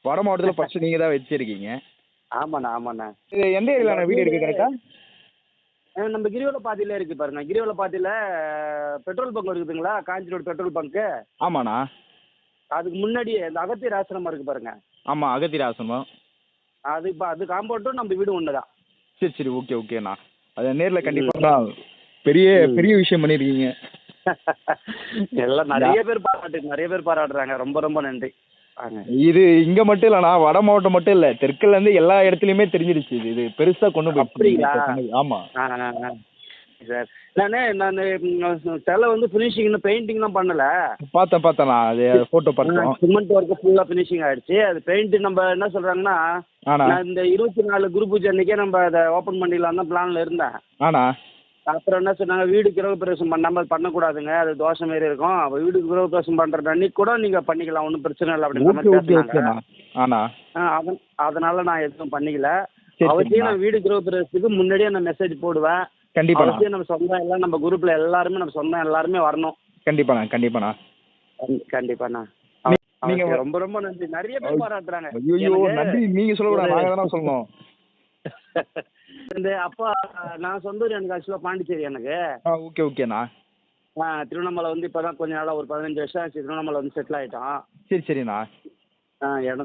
வட மாவட்டத்தில் ஃபர்ஸ்ட் நீங்கள் தான் வச்சிருக்கீங்க. ஆமாண்ணா ஆமாண்ணா. இது எந்த ஏரியாவில் வீடு இருக்குது கரெக்டா? நம்ம கிரிவலப்பாதையில் இருக்குது பாருங்க. கிரிவலப்பாதையில் பெட்ரோல் பங்க் இருக்குதுங்களா, காஞ்சி ரோடு பெட்ரோல் பங்க்கு. ஆமாண்ணா. அதுக்கு முன்னாடியே இந்த அகத்தியர் ஆசிரமம் இருக்குது பாருங்க. ஆமாம், அகத்தியர் ஆசிரமம். அது இப்போ அது காம்பவுண்டும் நம்ம வீடு ஒன்று தான். சரி சரி, ஓகே ஓகேண்ணா. அது நேரில் கண்டிப்பாக பெரிய பெரிய விஷயம் பண்ணியிருக்கீங்க. எல்லாம் நிறைய பேர் பாராட்டுறாங்க. ரொம்ப ரொம்ப நன்றி. இது இங்க மட்டும் இல்லண்ணா, வட மாவட்டம் மட்டும் இல்ல, தெற்குல இருந்து எல்லா இடத்துலயுமே தெரிஞ்சிருச்சு. இது பெருசா கொண்டு அப்படிங்களா? போய். ஆமா சார், நான் சிலை வந்து ஃபினிஷிங் இன்னும் பெயிண்டிங்லாம் பண்ணல. பார்த்தேண்ணா, அது போட்டோ பார்த்தோம். சிமெண்ட் ஒர்க்கு ஃபுல்லாக ஃபினிஷிங் ஆயிடுச்சு. அது பெயிண்ட் நம்ம என்ன சொல்றாங்கன்னா, நான் இந்த 24 குரு பூஜை அன்னைக்கே நம்ம அதை ஓப்பன் பண்ணிடலாம் தான் பிளான்ல இருந்தேன். அப்புறம் என்ன சொன்னாங்க, வீடு கிரகப்பிரவேசம் பண்ணாமல் பண்ணக்கூடாதுங்க, அது தோஷம் மாரி இருக்கும். அப்போ வீடு கிரகப்பிரவேசம் பண்ணுற அன்னைக்கு கூட நீங்கள் பண்ணிக்கலாம், ஒன்றும் பிரச்சனை இல்லை அப்படின்ற மாதிரி பேசுனாங்க. அதனால நான் எதுவும் பண்ணிக்கல. அவசியம் நான் வீடு கிரகப்பிரவேசத்துக்கு முன்னாடியே நான் மெசேஜ் போடுவேன். அவசியம் நம்ம சொந்தம் எல்லாம் நம்ம குரூப்பில் எல்லாருமே நம்ம சொந்தம் எல்லாருமே வரணும். கண்டிப்பாண்ணா. நீங்க ரொம்ப ரொம்ப நன்றி. நிறைய பேர் பாராட்டுறாங்க. நன்றி நீங்க சொல்லக்கூடாது, நாங்க தானே சொல்லணும். இந்த அப்பா நான் சொந்த ஊர் எனக்கு ஆக்சுவலாக பாண்டிச்சேரி எனக்கு. ஓகேண்ணா. திருவண்ணாமலை வந்து இப்போ தான் கொஞ்ச நாளாக ஒரு 15 வருஷம் ஆச்சு திருவண்ணாமலை வந்து செட்டில் ஆகிட்டோம். சரிண்ணா. இடம்